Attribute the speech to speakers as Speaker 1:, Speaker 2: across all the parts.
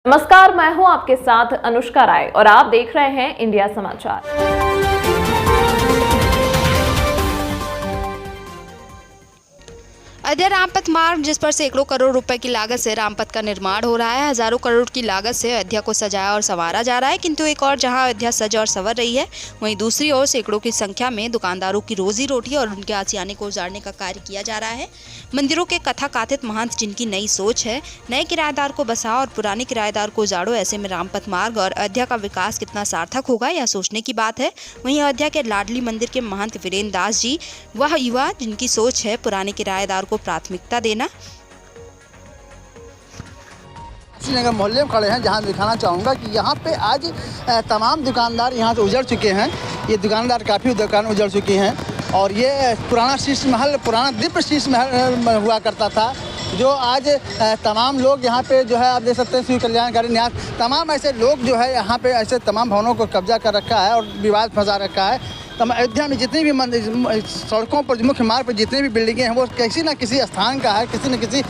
Speaker 1: नमस्कार, मैं हूं आपके साथ अनुष्का राय और आप देख रहे हैं इंडिया समाचार।
Speaker 2: अयोध्या रामपथ मार्ग, जिस पर सैकड़ों करोड़ रुपए की लागत से रामपथ का निर्माण हो रहा है, हजारों करोड़ की लागत से अयोध्या को सजाया और संवारा जा रहा है। किंतु एक और जहां अयोध्या सज और संवर रही है, वहीं दूसरी ओर सैकड़ों की संख्या में दुकानदारों की रोजी रोटी और उनके आशियाने को उजाड़ने का कार्य किया जा रहा है। मंदिरों के कथा कथित महंत जिनकी नई सोच है, नए किराएदार को बसाओ और पुराने किराएदार को उजाड़ो, ऐसे में रामपथ मार्ग और अयोध्या का विकास कितना सार्थक होगा, यह सोचने की बात है। वहीं अयोध्या के लाडली मंदिर के महंत वीरेंद्र दास जी वह युवा जिनकी सोच है पुराने किराएदार को प्राथमिकता देना।
Speaker 3: नगर मोहल्ले में खड़े हैं, जहां दिखाना चाहूँगा कि यहाँ पे आज तमाम दुकानदार यहाँ से उजड़ चुके हैं। ये दुकानदार काफ़ी दुकान उजड़ चुकी हैं और ये पुराना शीश महल, पुराना दिव्य शीश महल हुआ करता था, जो आज तमाम लोग यहाँ पे जो है आप देख सकते हैं शिव कल्याणकारी न्यास, तमाम ऐसे लोग जो है यहाँ पे ऐसे तमाम भवनों को कब्जा कर रखा है और विवाद फंसा रखा है। तो अयोध्या में जितनी भी सड़कों पर, मुख्य मार्ग पर जितनी भी बिल्डिंगें हैं, वो किसी न किसी स्थान का है, किसी न किसी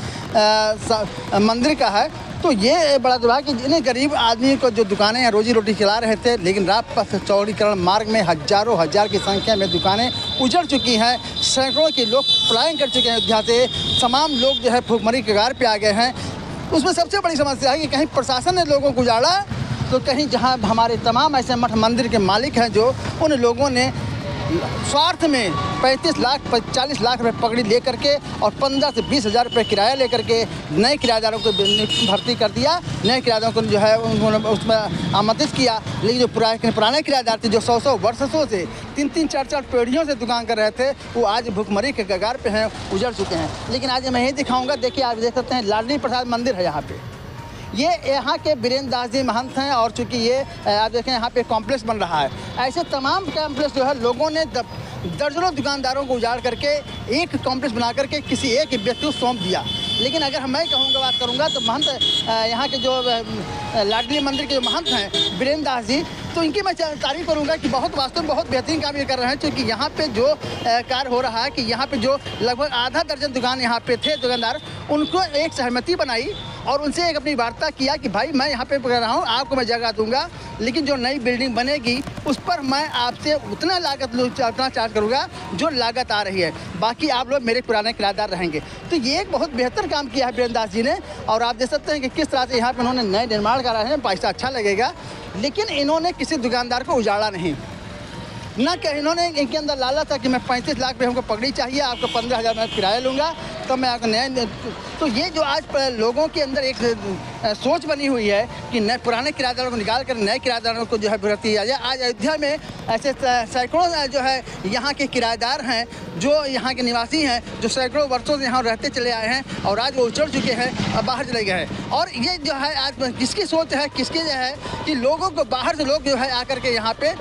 Speaker 3: मंदिर का है। तो ये बड़ा दुर्भाग्य कि जिन्हें गरीब आदमी को जो दुकानें हैं रोजी रोटी खिला रहे थे, लेकिन रामपथ चौड़ीकरण मार्ग में हजारों हजार की संख्या में दुकानें उजड़ चुकी हैं। सैकड़ों के लोग पलायन कर चुके हैं अयोध्या से, तमाम लोग जो है भूखमरी के कगार पे आ गए हैं। उसमें सबसे बड़ी समस्या है कि कहीं प्रशासन ने लोगों को उजाड़ा, तो कहीं जहां हमारे तमाम ऐसे मठ मंदिर के मालिक हैं, जो उन लोगों ने स्वार्थ में 35 लाख 40 लाख रुपये पकड़ी लेकर के और 15 से 20 हज़ार रुपये किराया लेकर के नए किराएदारों को भर्ती कर दिया। नए किराएदारों को जो है उन्होंने उसमें आमंत्रित किया, लेकिन जो पुराने किराएदार थे, जो 100 वर्षों से 3-3 4-4 पीढ़ियों से दुकान कर रहे थे, वो आज भूखमरी के कगार पे हैं, उजड़ चुके हैं। लेकिन आज मैं यही दिखाऊँगा, देखिए आप देख सकते हैं लाडली प्रसाद मंदिर है यहाँ पे। ये यहाँ के वीरेंद्र दास जी महंत हैं और चूँकि ये आप देखें यहाँ पे कॉम्प्लेक्स बन रहा है। ऐसे तमाम कॉम्प्लेक्स जो है लोगों ने दर्जनों दुकानदारों को उजाड़ करके एक कॉम्प्लेक्स बना करके किसी एक व्यक्ति को सौंप दिया। लेकिन अगर मैं कहूँगा, बात करूँगा, तो महंत यहाँ के जो लाडली मंदिर के जो महंत हैं वीरेंद्र दास जी, तो इनकी मैं तारीफ करूँगा कि वास्तव में बहुत बेहतरीन काम ये कर रहे हैं। क्योंकि यहाँ पे जो कार्य हो रहा है कि यहाँ पे जो लगभग आधा दर्जन दुकान यहाँ पे थे दुकानदार, उनको एक सहमति बनाई और उनसे एक अपनी वार्ता किया कि भाई मैं यहाँ पे कर रहा हूँ, आपको मैं जगह दूंगा, लेकिन जो नई बिल्डिंग बनेगी उस पर मैं आपसे उतना चार्ज करूँगा जो लागत आ रही है, बाकी आप लोग मेरे पुराने किराएदार रहेंगे। तो ये एक बहुत बेहतर काम किया है वीरेंद्र दास जी ने। और आप देख सकते हैं कि किस तरह से यहाँ पर उन्होंने नए निर्माण करा है, पैसा अच्छा लगेगा, लेकिन इन्होंने किसी दुकानदार को उजाड़ा नहीं। न कि इन्होंने इनके अंदर लालच था कि मैं 35 लाख रुपये हमको पगड़ी चाहिए, आपको 15 हज़ार मैं किराया लूँगा, तो मैं आपको नए। तो ये जो आज लोगों के अंदर एक सोच बनी हुई है कि नए पुराने किराएदारों को निकाल कर नए किराएदारों को जो है भर्ती किया जाए। आज अयोध्या में ऐसे सैकड़ों जो है यहाँ के किराएदार हैं, जो यहाँ के निवासी हैं, जो सैकड़ों वर्षों से यहाँ रहते चले आए हैं और आज वो उजड़ चुके हैं और बाहर चले गए हैं। और ये जो है आज किसकी सोच है, किसकी जो है कि लोगों को बाहर से लोग जो है आकर के यहाँ पे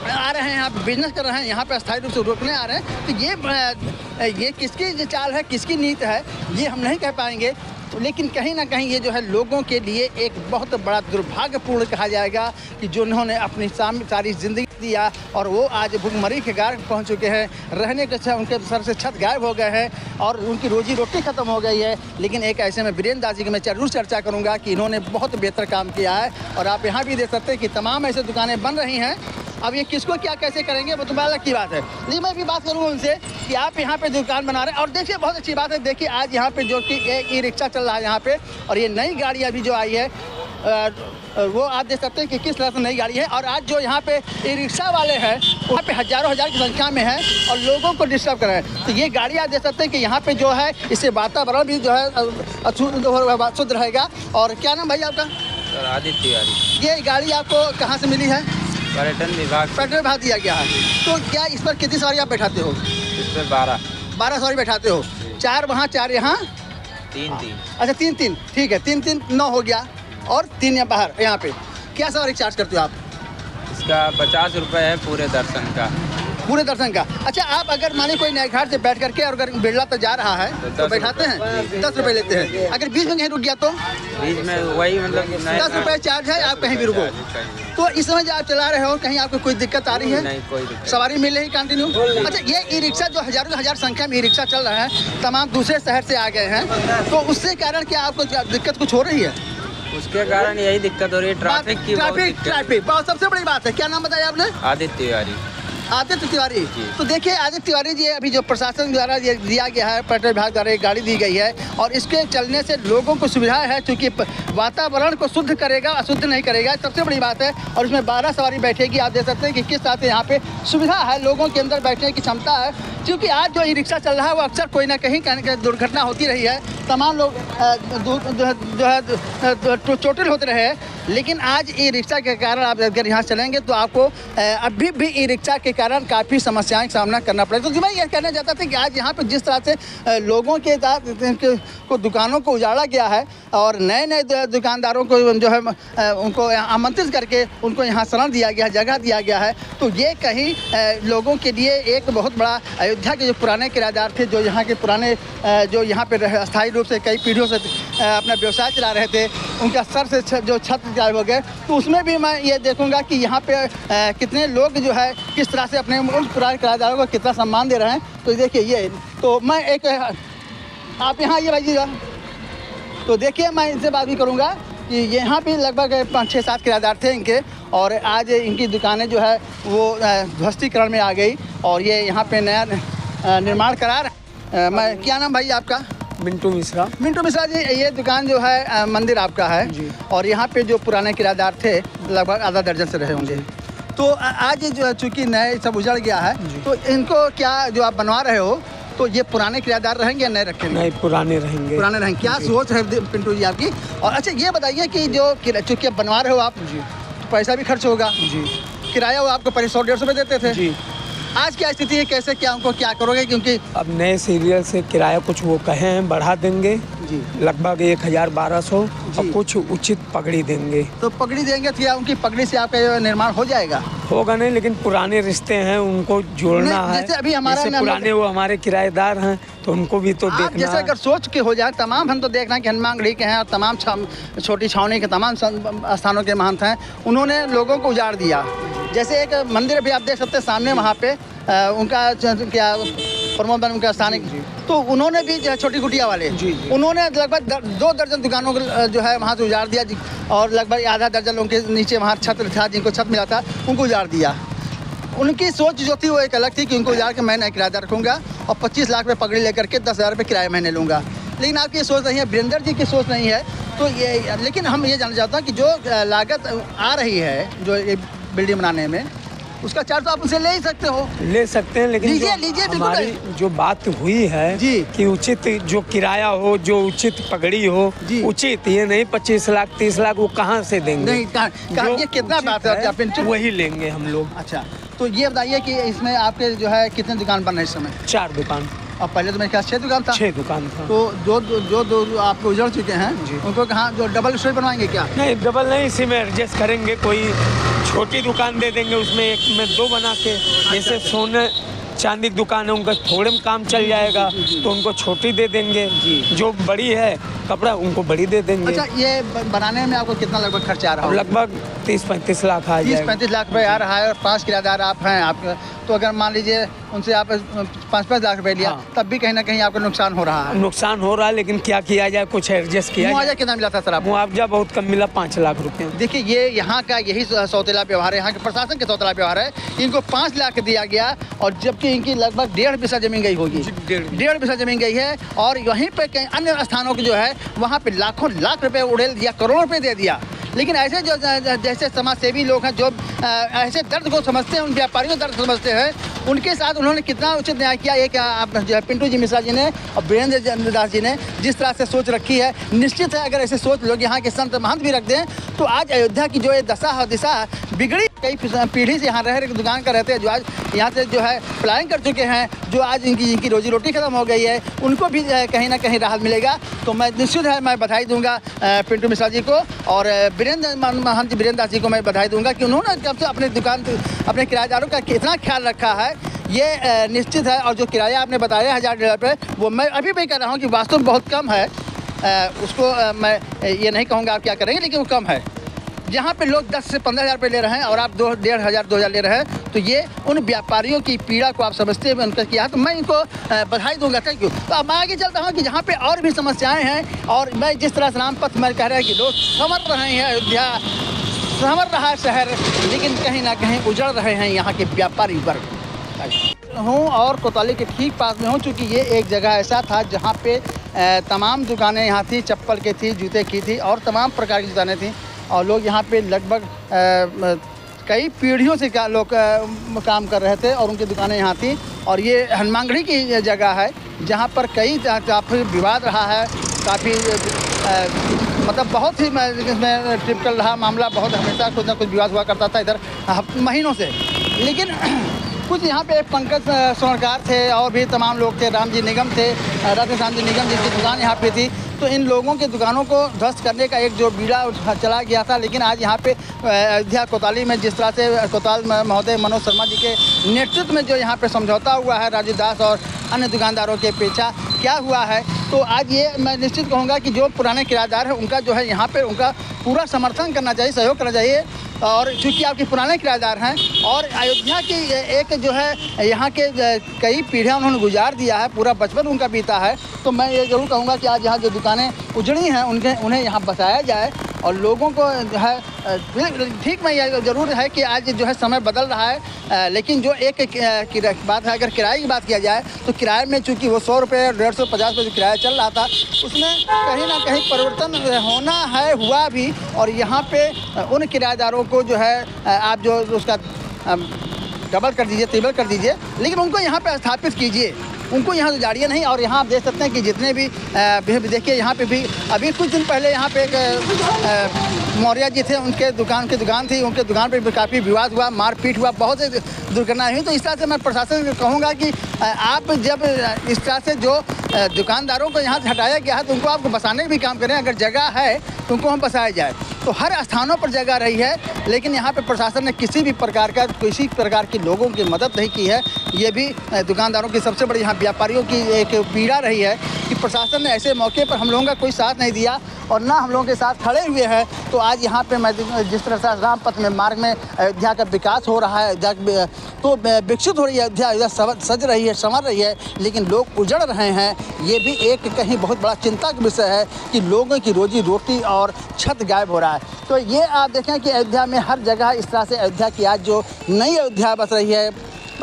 Speaker 3: आ रहे हैं, यहाँ पे बिजनेस कर रहे हैं, यहाँ पे अस्थायी रूप से रुकने आ रहे हैं। तो ये किसकी चाल है, किसकी नीति है, ये हम नहीं कह पाएंगे। लेकिन कहीं ना कहीं ये जो है लोगों के लिए एक बहुत बड़ा दुर्भाग्यपूर्ण कहा जाएगा कि जो उन्होंने अपनी सारी ज़िंदगी दिया और वो आज भूखमरी के कगार पहुँच चुके हैं, रहने के उनके सर से छत गायब हो गए हैं और उनकी रोजी रोटी ख़त्म हो गई है। लेकिन एक ऐसे में वीरेंद्र दास जी की मैं जरूर चर्चा करूँगा कि इन्होंने बहुत बेहतर काम किया है। और आप यहाँ भी देख सकते हैं कि तमाम ऐसे दुकानें बन रही हैं। अब ये किसको क्या कैसे करेंगे वो तो अलग की बात है, लेकिन मैं भी बात करूँगा उनसे कि आप यहाँ पे दुकान बना रहे हैं। और देखिए बहुत अच्छी बात है, देखिए आज यहाँ पे जो कि ई रिक्शा चल रहा है यहाँ पे, और ये नई गाड़ी अभी जो आई है वो आप देख सकते हैं कि किस तरह से नई गाड़ी है। और आज जो यहाँ पे ई रिक्शा वाले हैं वहाँ पे हजारों हजार की संख्या में है और लोगों को डिस्टर्ब कर रहे हैं। तो ये गाड़ी आप देख सकते हैं कि यहाँ पे जो है इससे वातावरण भी जो है शुद्ध रहेगा। और क्या नाम भाई आपका?
Speaker 4: आदित्य तिवारी।
Speaker 3: ये गाड़ी आपको कहाँ से मिली है?
Speaker 4: पर्यटन
Speaker 3: विभाग दिया गया है। तो क्या इस पर कितनी सवारी आप बैठाते हो?
Speaker 4: इस पर 12
Speaker 3: सवारी बैठाते हो, 4 वहाँ 4 यहाँ,
Speaker 4: 3-3।
Speaker 3: अच्छा 3-3, ठीक है, 3-3 9 हो गया और 3 यहाँ बाहर। यहाँ पे क्या सवारी चार्ज करते हो आप?
Speaker 4: इसका 50 रुपये है पूरे दर्शन का।
Speaker 3: पूरे दर्शन का? अच्छा, आप अगर माने कोई नए घाट से बैठ करके और अगर बिरला तक जा रहा है तो बैठाते हैं, 10 रुपये लेते हैं। अगर बीच में कहीं रुक गया तो
Speaker 4: बीच में वही मतलब
Speaker 3: 10 रुपये चार्ज है, आप कहीं भी रुको। तो इस समय जो आप चला रहे हो कहीं आपको कोई दिक्कत आ रही है?
Speaker 4: नहीं, कोई दिक्कत।
Speaker 3: सवारी मिल रही कंटिन्यू? अच्छा, ये ई रिक्शा जो हजारों हजार संख्या में ई रिक्शा चल रहा है, तमाम दूसरे शहर से आ गए हैं, तो उससे कारण क्या आपको दिक्कत कुछ हो रही है?
Speaker 4: उसके कारण यही दिक्कत हो रही है, ट्रैफिक की बहुत
Speaker 3: ट्रैफिक
Speaker 4: दिक्कत है।
Speaker 3: ट्रैफिक बहुत सबसे बड़ी बात है। क्या नाम बताया आपने?
Speaker 4: आदित्य तिवारी।
Speaker 3: आदित्य तिवारी।
Speaker 4: जी।
Speaker 3: तो देखिए आदित्य तिवारी जी, अभी जो प्रशासन द्वारा ये दिया गया है, पर्यटन विभाग द्वारा एक गाड़ी दी गई है और इसके चलने से लोगों को सुविधा है, क्योंकि वातावरण को शुद्ध करेगा, अशुद्ध नहीं करेगा, सबसे बड़ी बात है। और इसमें 12 सवारी बैठेगी। आप देख सकते हैं कि किस तरह से यहाँ पे सुविधा है, लोगों के अंदर बैठने की क्षमता है। क्योंकि आज जो ई रिक्शा चल रहा है वो अक्सर कोई ना कहीं दुर्घटना होती रही है, तमाम लोग जो है चोटिल होते रहे हैं। लेकिन आज ई रिक्शा के कारण आप अगर यहाँ चलेंगे तो आपको अभी भी ई रिक्शा के कारण काफ़ी समस्याएं का सामना करना पड़ेगा। तो मैं ये कहना चाहता था कि आज यहाँ पे जिस तरह से लोगों के को दुकानों को उजाड़ा गया है और नए नए दुकानदारों को जो है उनको आमंत्रित करके उनको यहाँ शरण दिया गया है, जगह दिया गया है, तो ये कहीं लोगों के लिए एक बहुत बड़ा, अयोध्या के जो पुराने किराएदार थे, जो यहाँ के पुराने जो यहाँ पे अस्थायी रूप से कई पीढ़ियों से अपना व्यवसाय चला रहे थे, उनका सर से जो छत गायब हो गए, तो उसमें भी मैं ये देखूंगा कि यहाँ पे कितने लोग जो है किस तरह से अपने उन पुराने किराएदारों को कितना सम्मान दे रहे हैं। तो देखिए ये, तो मैं एक, आप यहाँ आइए भाई जी, तो देखिए मैं इनसे बात भी करूँगा कि यहाँ पे लगभग 5-6-7 किराएदार थे इनके, और आज इनकी दुकानें जो है वो ध्वस्तीकरण में आ गई और ये यहाँ पे नया निर्माण करा रहे। मैं, क्या नाम भाई आपका?
Speaker 5: मिंटू मिश्रा।
Speaker 3: मिंटू मिश्रा जी, ये दुकान जो है मंदिर आपका है
Speaker 5: जी।
Speaker 3: और यहाँ पे जो पुराने किराएदार थे लगभग आधा दर्जन से रहे होंगे। तो आज जो चूँकि नए सब उजड़ गया है, तो इनको क्या जो आप बनवा रहे हो, तो ये पुराने किराएदार रहेंगे या नए रखेंगे?
Speaker 5: नहीं, पुराने रहेंगे।
Speaker 3: पुराने रहेंगे। क्या सोच है पिंटू जी आपकी? और अच्छा ये बताइए कि जो चूँकि आप बनवा रहे हो आप,
Speaker 5: जी,
Speaker 3: तो पैसा भी खर्च होगा
Speaker 5: जी।
Speaker 3: किराया वो आपको पहले 100-150 रुपये देते थे
Speaker 5: जी।
Speaker 3: आज क्या स्थिति है, कैसे क्या उनको क्या करोगे? क्योंकि
Speaker 5: अब नए सीरियल से किराया कुछ वो कहे हैं बढ़ा देंगे
Speaker 3: जी,
Speaker 5: लगभग 1000-1200
Speaker 3: जी।
Speaker 5: और कुछ उचित पगड़ी देंगे।
Speaker 3: तो पगड़ी देंगे तो क्या उनकी पगड़ी से आपका ये निर्माण हो जाएगा?
Speaker 5: होगा नहीं, लेकिन पुराने रिश्ते हैं उनको जोड़ना
Speaker 3: नहीं,
Speaker 5: है।
Speaker 3: जैसे अभी हमारा
Speaker 5: जैसे पुराने वो हमारे किराएदार हैं तो उनको भी तो
Speaker 3: आप
Speaker 5: देखना
Speaker 3: जैसे
Speaker 5: है।
Speaker 3: अगर सोच के हो जाए, तमाम हम तो देख रहे हैं कि हनुमानगढ़ी के हैं और तमाम छोटी छावनी के तमाम स्थानों के महंत हैं, उन्होंने लोगों को उजाड़ दिया। जैसे एक मंदिर भी आप देख सकते हैं सामने, वहाँ पे उनका क्या प्रमोद उनका स्थान, तो उन्होंने भी जो है छोटी कुटिया वाले, उन्होंने लगभग 2 दर्जन दुकानों को जो है वहाँ से उजाड़ दिया और लगभग आधा दर्जन लोगों के नीचे वहाँ छत था, जिनको छत मिला था उनको उजाड़ दिया। उनकी सोच जो थी वो एक अलग थी कि उनको उजाड़ के मैं नया किराया रखूँगा और 25 लाख रुपये पगड़ी लेकर के 10,000 रुपये किराया महीने लूँगा। लेकिन आपकी ये सोच नहीं है, वीरेंद्र जी की सोच नहीं है। तो ये, लेकिन हम ये जानना चाहते हैं कि जो लागत आ रही है जो ये बिल्डिंग बनाने में, उसका चार्ज तो आप उनसे ले ही सकते हो।
Speaker 5: ले सकते हैं, लेकिन
Speaker 3: लीजिए,
Speaker 5: जो
Speaker 3: लीजिए, बिल्कुल।
Speaker 5: हमारी जो बात हुई है
Speaker 3: जी।
Speaker 5: कि उचित जो किराया हो, जो उचित पगड़ी हो,
Speaker 3: जी।
Speaker 5: उचित, ये नहीं 25 लाख 30 लाख वो कहाँ से देंगे?
Speaker 3: नहीं,
Speaker 5: जो
Speaker 3: ये कितना
Speaker 5: उचित
Speaker 3: बात है आप
Speaker 5: वही लेंगे हम लोग।
Speaker 3: अच्छा, तो ये बताइए कि इसमें आपके जो है कितने दुकान बन रहे हैं इस समय?
Speaker 5: 4 दुकान।
Speaker 3: और पहले तो मेरे ख्याल 6 दुकान था।
Speaker 5: 6 दुकान था।
Speaker 3: तो जो आपको उजड़ चुके हैं
Speaker 5: जी।
Speaker 3: उनको कहाँ जो डबल स्टोरी बनवाएंगे क्या?
Speaker 5: नहीं, डबल नहीं, इसी में एडजस्ट करेंगे। कोई छोटी दुकान दे देंगे, उसमें एक में 2 बना के, जैसे सोने चांदी की दुकान है उनका थोड़े में काम चल जाएगा, तो उनको छोटी दे देंगे। जो बड़ी है कपड़ा उनको बड़ी दे देंगे।
Speaker 3: अच्छा, ये बनाने में आपको कितना लगभग खर्चा आ रहा है?
Speaker 5: लगभग 30-35 लाख आ जाएगा।
Speaker 3: 30-35 लाख रुपए आ रहा है और 5 किराएदार आप हैं। आप तो अगर मान लीजिए उनसे आप 5-5 लाख रुपए लिया,
Speaker 5: हाँ।
Speaker 3: तब भी कहीं ना कहीं आपको नुकसान हो रहा है।
Speaker 5: नुकसान हो रहा है, लेकिन क्या किया जाए, कुछ एडजस्ट किया
Speaker 3: मुआवजा
Speaker 5: जाए।
Speaker 3: कितना मिला था सर आपको?
Speaker 5: मुआवजा बहुत कम मिला, 5 लाख रुपए।
Speaker 3: देखिए, ये यहाँ का यही सौतेला व्यवहार है, यहाँ के प्रशासन के सौतेला व्यवहार है। इनको 5 लाख दिया गया और जबकि इनकी लगभग 1.5 बीसा जमीन गई होगी, 1.5 बीसा जमीन गई है। और वहीं पे कई अन्य स्थानों की जो है वहाँ पे लाखों लाख रुपए उड़ेल दिया, करोड़ों रुपए दे दिया। लेकिन ऐसे जो जैसे समाज सेवी लोग हैं जो ऐसे दर्द को समझते हैं, उन व्यापारियों दर्द समझते हैं, उनके साथ उन्होंने कितना उचित न्याय किया। एक आप जो है पिंटू जी मिश्रा जी ने और वीरेंद्र दास जी ने जिस तरह से सोच रखी है, निश्चित है अगर ऐसे सोच लोग यहाँ के संत महंत भी रख दें तो आज अयोध्या की जो ये दशा और दिशा बिगड़ी, कई पीढ़ी से यहाँ रह रहे दुकान कर रहते हैं, जो आज यहाँ से जो है पलायन कर चुके हैं, जो आज इनकी रोजी रोटी खत्म हो गई है, उनको भी कहीं ना कहीं राहत मिलेगा। तो मैं निश्चित है मैं बधाई दूंगा पिंटू मिश्रा जी को और वीरेंद्र दास जी को मैं बधाई दूंगा कि उन्होंने जब से अपने दुकान अपने किराएदारों का कितना ख्याल रखा है, ये निश्चित है। और जो किराया आपने बताया 1000-1,500 रुपये, वो मैं अभी भी कह रहा हूँ कि वास्तव में बहुत कम है। उसको मैं ये नहीं कहूँगा आप क्या करेंगे, लेकिन वो कम है। जहाँ पे लोग 10 से 15,000 रुपये ले रहे हैं और आप 1,500-2,000 ले रहे हैं, तो ये उन व्यापारियों की पीड़ा को आप समझते हैं उनका किया, तो मैं इनको बधाई दूंगा, थैंक यू। तो अब मैं आगे चलता हूँ कि जहाँ पे और भी समस्याएं हैं, और मैं जिस तरह से रामपथ में कह रहा है कि लोग संवर रहे हैं, अयोध्या संवर रहा है शहर, लेकिन कहीं ना कहीं उजड़ रहे हैं यहाँ के व्यापारी वर्ग हूँ। और कोतवाली के ठीक पास में हूँ, चूँकि ये एक जगह ऐसा था जहाँ पे तमाम दुकानें यहाँ थी, चप्पल की थी, जूते की थी और तमाम प्रकार की दुकानें थी, और लोग यहाँ पे लगभग कई पीढ़ियों से लोग काम कर रहे थे और उनकी दुकानें यहाँ थी। और ये हनुमानगढ़ी की जगह है जहाँ पर कई काफ़ी विवाद रहा है, काफ़ी मतलब बहुत ही इसमें टिपिकल रहा मामला, बहुत हमेशा कुछ ना कुछ विवाद हुआ करता था इधर महीनों से। लेकिन कुछ यहाँ पे पंकज स्वर्णकार थे और भी तमाम लोग थे, राम जी निगम थे, रत्न श्याम जी निगम जिनकी दुकान यहाँ पे थी, तो इन लोगों के दुकानों को ध्वस्त करने का एक जो बीड़ा चला गया था। लेकिन आज यहाँ पे अयोध्या कोतवाली में जिस तरह से कोतवाल महोदय मनोज शर्मा जी के नेतृत्व में जो यहाँ पे समझौता हुआ है राजू दास और अन्य दुकानदारों के पीछा क्या हुआ है, तो आज ये मैं निश्चित कहूँगा कि जो पुराने किराएदार हैं उनका जो है यहाँ पे उनका पूरा समर्थन करना चाहिए, सहयोग करना चाहिए। और चूँकि आपके पुराने किराएदार हैं और अयोध्या की एक जो है यहाँ के कई पीढ़ियाँ उन्होंने गुजार दिया है, पूरा बचपन उनका बीता है, तो मैं ये ज़रूर कहूँगा कि आज यहाँ जो दुकानें उजड़ी हैं उन्हें यहाँ बसाया जाए और लोगों को जो है ठीक में यह ज़रूर है कि आज जो है समय बदल रहा है, लेकिन जो एक बात है, अगर किराए की बात किया जाए तो किराए में चूँकि वो 100 रुपये 150 रुपये जो किराया चल रहा था उसमें कहीं ना कहीं परिवर्तन होना है, हुआ भी। और यहाँ पे उन किराएदारों को जो है आप जो उसका डबल कर दीजिए, ट्रिपल कर दीजिए, लेकिन उनको यहाँ पे स्थापित कीजिए, उनको यहाँ उजाड़िए नहीं। और यहाँ आप देख सकते हैं कि जितने भी देखिए यहाँ पे भी अभी कुछ दिन पहले यहाँ पे एक मौर्य जी थे, उनके दुकान थी, उनके दुकान पे भी काफ़ी विवाद हुआ, मारपीट हुआ, बहुत सी दुर्घटनाएं हुई। तो इस तरह से मैं प्रशासन को कहूँगा कि आप जब इस तरह से जो दुकानदारों को यहाँ से हटाया गया है तो उनको आपको बसाने का भी काम करें, अगर जगह है तो उनको हम बसाया जाए। तो हर स्थानों पर जगह रही है, लेकिन यहाँ पे प्रशासन ने किसी प्रकार की लोगों की मदद नहीं की है। ये भी दुकानदारों की सबसे बड़ी यहाँ व्यापारियों की एक पीड़ा रही है कि प्रशासन ने ऐसे मौके पर हम लोगों का कोई साथ नहीं दिया और ना हम लोगों के साथ खड़े हुए हैं। तो आज यहाँ पे मैं जिस तरह से रामपथ में मार्ग में अयोध्या का विकास हो रहा है, अयोध्या तो विकसित हो रही है, अयोध्या सज रही है, संवर रही है, लेकिन लोग उजड़ रहे हैं। ये भी एक कहीं बहुत बड़ा चिंता का विषय है कि लोगों की रोजी रोटी और छत गायब हो रहा है। तो ये आप देखें कि अयोध्या में हर जगह इस तरह से अयोध्या की आज जो नई अयोध्या बस रही है,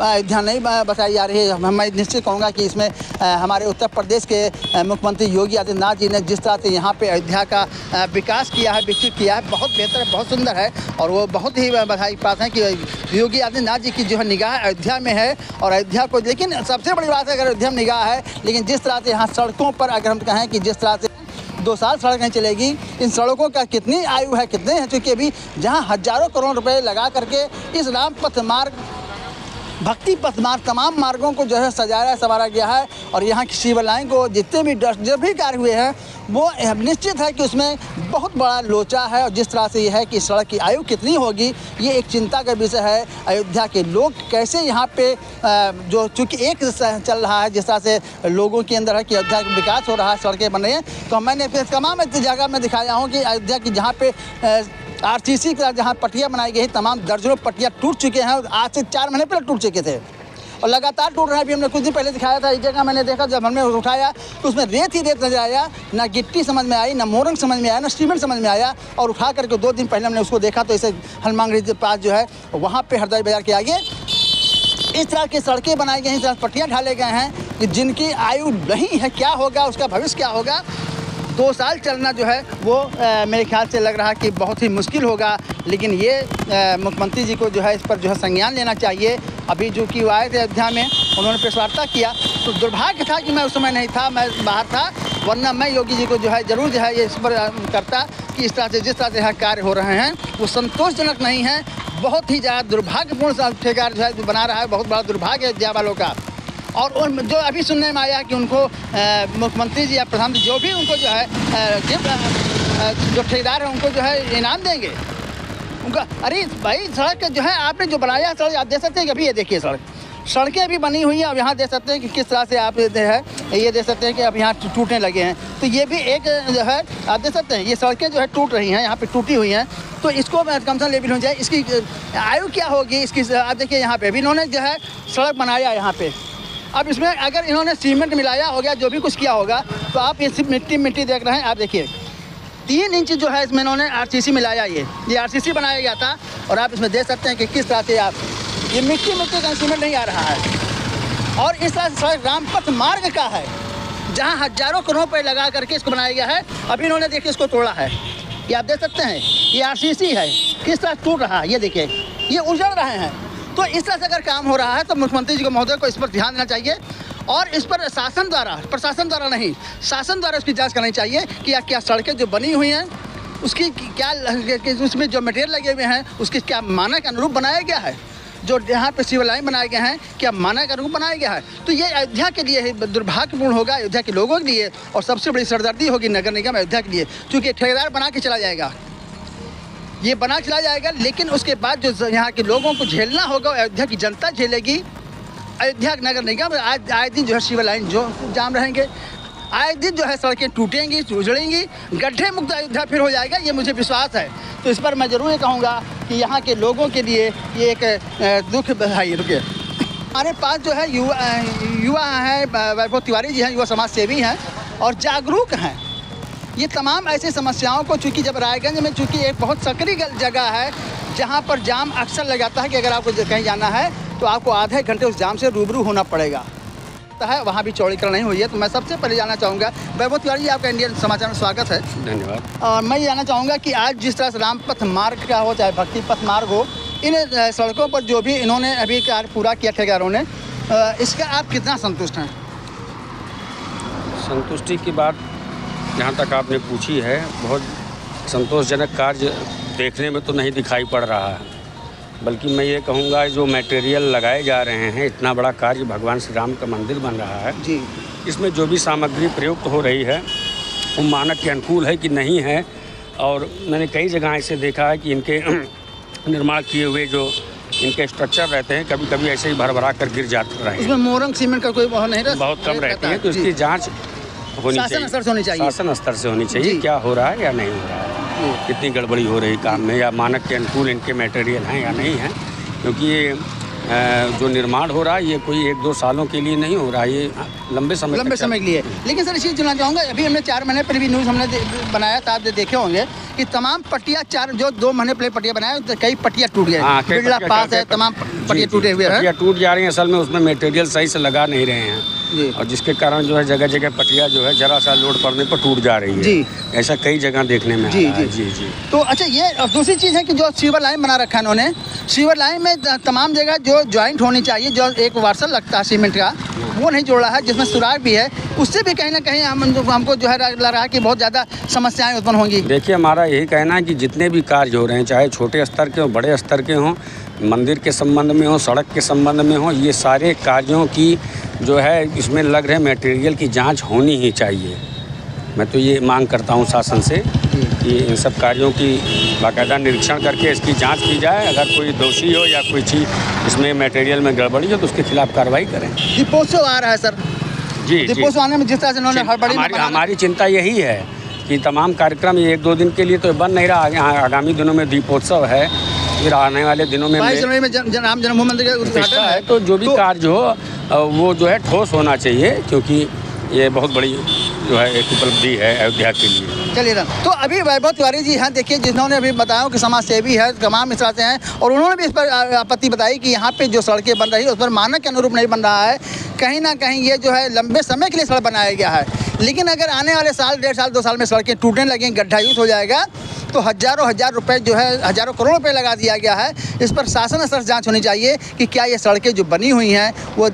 Speaker 3: अयोध्या नहीं बताई जा रही है। मैं निश्चित कहूँगा कि इसमें हमारे उत्तर प्रदेश के मुख्यमंत्री योगी आदित्यनाथ जी ने जिस तरह से यहाँ पे अयोध्या का विकास किया है, विकसित किया है, बहुत बेहतर है, बहुत सुंदर है। और वो बहुत ही बधाई की बात है कि योगी आदित्यनाथ जी की जो है निगाह अयोध्या में है और अयोध्या को, लेकिन सबसे बड़ी बात है अगर अयोध्या में निगाह है, लेकिन जिस तरह से यहाँ सड़कों पर अगर हम कहें कि जिस तरह से 2 साल सड़क नहीं चलेगी, इन सड़कों का कितनी आयु है, कितने हैं, चूँकि अभी जहाँ हज़ारों करोड़ रुपए लगा करके इस रामपथ मार्ग, भक्ति पथ मार्ग, तमाम मार्गों को जो है सजाया संवारा गया है। और यहाँ की सिविल लाइन को जितने भी जो भी कार्य हुए हैं वो निश्चित है कि उसमें बहुत बड़ा लोचा है। और जिस तरह से ये है कि सड़क की आयु कितनी होगी, ये एक चिंता का विषय है। अयोध्या के लोग कैसे यहाँ पे जो चूँकि एक चल रहा है, जिस तरह से लोगों के अंदर है कि अयोध्या का विकास हो रहा है, सड़कें बन रही हैं, तो मैंने तमाम जगह में दिखाया हूँ कि अयोध्या की जहाँ पे आरसीसी का जहाँ पट्टियाँ बनाई गई, तमाम दर्जनों पट्टियाँ टूट चुके हैं। आज से 4 महीने पहले टूट चुके थे और लगातार टूट रहे हैं। अभी हमने कुछ दिन पहले दिखाया था, इस जगह मैंने देखा, जब हमने उठाया तो उसमें रेत ही रेत नजर आया, ना गिट्टी समझ में आई, ना मोरंग समझ में आया, ना सीमेंट समझ में आया। और उठा करके 2 दिन पहले हमने उसको देखा तो इसे हनुमानगढ़ी के पास जो है वहाँ पर हरदाई बाजार के आगे इस तरह की सड़कें बनाई गई, इस तरह पट्टियाँ ढाले गए हैं कि जिनकी आयु नहीं है, क्या होगा उसका भविष्य, क्या होगा। 2 साल चलना जो है वो मेरे ख्याल से लग रहा है कि बहुत ही मुश्किल होगा। लेकिन ये मुख्यमंत्री जी को जो है इस पर जो है संज्ञान लेना चाहिए। अभी जो कि वो आए थे अयोध्या में, उन्होंने प्रेस वार्ता किया, तो दुर्भाग्य था कि मैं उस समय नहीं था, मैं बाहर था, वरना मैं योगी जी को जो है ज़रूर जो है ये इस पर करता कि इस तरह से जिस तरह से यहाँ कार्य हो रहे हैं वो संतोषजनक नहीं है। बहुत ही ज़्यादा दुर्भाग्यपूर्ण ठेकेदार जो है बना रहा है, बहुत बड़ा दुर्भाग्य है अयोध्या वालों का। और जो अभी सुनने में आया कि उनको मुख्यमंत्री जी या प्रधानमंत्री जो भी उनको जो है जो ठेकेदार है उनको जो है इनाम देंगे उनका। अरे भाई, सड़क जो है आपने जो बनाया सड़क आप देख सकते हैं कि अभी ये देखिए सड़क, सड़कें भी बनी हुई हैं। अब यहाँ देख सकते हैं कि किस तरह से आप ये देख सकते हैं कि अब यहाँ टूटने लगे हैं। तो ये भी एक जो है आप देख सकते हैं ये सड़कें जो है टूट रही हैं, यहाँ पे टूटी हुई हैं। तो इसको कम से कम लेवल हो जाए। इसकी आयु क्या होगी इसकी, आप देखिए यहाँ पे भी इन्होंने जो है सड़क बनाया यहाँ पे। अब इसमें अगर इन्होंने सीमेंट मिलाया हो गया, जो भी कुछ किया होगा, तो आप ये मिट्टी देख रहे हैं। आप देखिए 3 इंच जो है इसमें इन्होंने RCC मिलाया। ये RCC बनाया गया था। और आप इसमें देख सकते हैं कि किस तरह से आप ये मिट्टी का सीमेंट नहीं आ रहा है। और इस तरह से सड़क रामपथ मार्ग का है, जहाँ हजारों करोड़ रुपये लगा करके इसको बनाया गया है। अभी इन्होंने देखिए इसको तोड़ा है। ये आप देख सकते हैं ये RCC है, किस तरह टूट रहा है। ये देखिए ये उजड़ रहे हैं। तो इस तरह से अगर काम हो रहा है तो मुख्यमंत्री जी को महोदय को इस पर ध्यान देना चाहिए और इस पर प्रशासन द्वारा नहीं, शासन द्वारा इसकी जांच करनी चाहिए कि क्या सड़कें जो बनी हुई हैं उसकी क्या, उसमें जो मटेरियल लगे हुए हैं उसकी क्या मानक अनुरूप बनाया गया है। जो यहाँ पे सिविल लाइन बनाए गए हैं क्या मानक अनुरूप बनाया गया है। तो ये अयोध्या के लिए दुर्भाग्यपूर्ण होगा, अयोध्या के लोगों के लिए, और सबसे बड़ी सरदर्दी होगी नगर निगम अयोध्या के लिए, क्योंकि ठेकेदार बना के चला जाएगा, ये बना चला जाएगा। लेकिन उसके बाद जो यहाँ के लोगों को झेलना होगा अयोध्या की जनता झेलेगी। अयोध्या नगर निगम आज आए दिन जो है सिविल लाइन जो जाम रहेंगे, आए दिन जो है सड़कें टूटेंगी, उजड़ेंगी, गड्ढे मुक्त अयोध्या फिर हो जाएगा, ये मुझे विश्वास है। तो इस पर मैं ज़रूर ये कहूँगा कि यहाँ के लोगों के लिए ये एक दुख है। रुकिए, हमारे पास जो है युवा हैं, वैभव तिवारी जी हैं, युवा समाज सेवी हैं और जागरूक हैं। ये तमाम ऐसी समस्याओं को, चूँकि जब रायगंज में चूँकि एक बहुत सक्रिय जगह है जहाँ पर जाम अक्सर लग जाता है कि अगर आपको कहीं जाना है तो आपको आधे घंटे उस जाम से रूबरू होना पड़ेगा है। वहाँ भी चौड़ीकरण नहीं हुई है। तो मैं सबसे पहले जानना चाहूँगा, वैभव तिवारी जी आपका इंडियन समाचार में स्वागत है।
Speaker 6: धन्यवाद।
Speaker 3: और मैं ये जानना चाहूँगा कि आज जिस तरह से रामपथ मार्ग का हो चाहे भक्ति पथ मार्ग हो, इन सड़कों पर जो भी इन्होंने अभी कार्य पूरा किया ठेकेदारों ने, इसका आप कितना संतुष्ट हैं?
Speaker 6: संतुष्टि की बात जहाँ तक आपने पूछी है, बहुत संतोषजनक कार्य देखने में तो नहीं दिखाई पड़ रहा है। बल्कि मैं ये कहूँगा जो मटेरियल लगाए जा रहे हैं, इतना बड़ा कार्य भगवान श्री राम का मंदिर बन रहा है
Speaker 3: जी,
Speaker 6: इसमें जो भी सामग्री प्रयुक्त हो रही है वो मानक के अनुकूल है कि नहीं है। और मैंने कई जगह ऐसे देखा है कि इनके निर्माण किए हुए जो इनके स्ट्रक्चर रहते हैं कभी कभी ऐसे ही भरभरा कर गिर जाते रहे हैं।
Speaker 3: उसमें मोरंग सीमेंट का कोई नहीं रहता,
Speaker 6: बहुत कम रहती है। तो इसकी जाँच होनी चाहिए, शासन स्तर से होनी चाहिए, क्या हो रहा है या नहीं हो रहा है, कितनी गड़बड़ी हो रही काम में, या मानक के अनुकूल इनके मटेरियल हैं या नहीं हैं। क्योंकि ये जो निर्माण हो रहा है ये कोई 1-2 सालों के लिए नहीं हो रहा है, ये लंबे समय के लिए।
Speaker 3: लेकिन सर इस चीज़ जानना चाहूँगा, अभी हमने 4 महीने पहले भी न्यूज़ हमने बनाया था, आप देखे होंगे कि तमाम पट्टियाँ जो 2 महीने पहले पट्टियाँ बनाए, तो कई पट्टियाँ टूट गए। बिरला पास है, तमाम पट्टियाँ टूटे हुए हैं,
Speaker 6: पट्टियाँ टूट जा रही हैं। असल में उसमें मटेरियल सही से लगा नहीं रहे हैं और जिसके कारण जो है जगह जगह पट्टियाँ जो है जरा सा लोड पड़ने पर टूट जा रही है जी। ऐसा कई जगह देखने में
Speaker 3: जी
Speaker 6: आ रहा है। जी जी।
Speaker 3: तो अच्छा, ये और दूसरी चीज़ है कि जो सीवर लाइन बना रखा है इन्होंने, सीवर लाइन में तमाम जगह जो ज्वाइंट होनी चाहिए, जो एक वार्सल लगता है सीमेंट का, वो नहीं जोड़ा है, जिसमें सुराग भी है, उससे भी कहीं ना कहीं हमको जो है लग रहा है कि बहुत ज़्यादा समस्याएं उत्पन्न होंगी।
Speaker 6: देखिए, हमारा यही कहना है कि जितने भी कार्य हो रहे हैं, चाहे छोटे स्तर के हों, बड़े स्तर के हों, मंदिर के संबंध में हो, सड़क के संबंध में हो, ये सारे कार्यों की जो है इसमें लग रहे मटेरियल की जांच होनी ही चाहिए। मैं तो ये मांग करता हूँ शासन से कि इन सब कार्यों की बाकायदा निरीक्षण करके इसकी जांच की जाए। अगर कोई दोषी हो या कोई चीज़ इसमें मटेरियल में गड़बड़ी हो तो उसके खिलाफ कार्रवाई करें।
Speaker 3: दीपोत्सव आ रहा है सर जी, दीपोत्सव आने में जिस तरह से उन्होंने हड़बड़ी,
Speaker 6: हमारी चिंता यही है कि तमाम कार्यक्रम 1-2 दिन के लिए तो बन नहीं रहा। आगामी दिनों में दीपोत्सव है, फिर आने वाले दिनों में
Speaker 3: 22 जनवरी में राम जन्मभूमि मंदिर का उद्घाटन है।
Speaker 6: तो जो भी कार्य हो वो जो है ठोस होना चाहिए, क्योंकि ये बहुत बड़ी जो है एक उपलब्धि है अयोध्या के लिए।
Speaker 3: चलिए ना, तो अभी वैभव तिवारी जी हैं, देखिए, जिन्होंने अभी बताया कि समाज सेवी है, तमाम इस तरह से हैं, और उन्होंने भी इस पर आपत्ति बताई कि यहाँ पे जो सड़कें बन रही है उस पर मानक के अनुरूप नहीं बन रहा है। कहीं ना कहीं ये जो है लंबे समय के लिए सड़क बनाया गया है, लेकिन अगर आने वाले साल, 1.5 साल, 2 साल में सड़कें टूटने लगेंगी, गड्ढायुक्त हो जाएगा, तो हज़ारों रुपए जो है, हज़ारों करोड़ रुपए लगा दिया गया है। इस पर शासन स्तर जांच होनी चाहिए कि क्या ये सड़कें जो बनी हुई हैं वो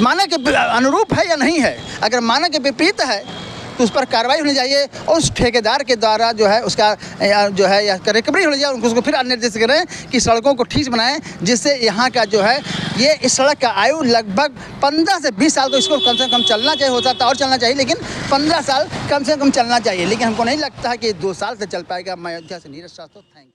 Speaker 3: मानक के अनुरूप है या नहीं है। अगर मानक के विपरीत है तो उस पर कार्रवाई होनी चाहिए और उस ठेकेदार के द्वारा जो है उसका जो है या रिकवरी होनी चाहिए। उसको फिर निर्देश करें कि सड़कों को ठीक बनाएं, जिससे यहाँ का जो है ये इस सड़क का आयु लगभग 15 से 20 साल, तो इसको कम से कम चलना चाहिए। हो सकता है और चलना चाहिए, लेकिन 15 साल कम से कम चलना चाहिए। लेकिन हमको नहीं लगता है कि 2 साल से चल पाएगा। मैं अयोध्या से नीरज शास्त्री, थैंक यू।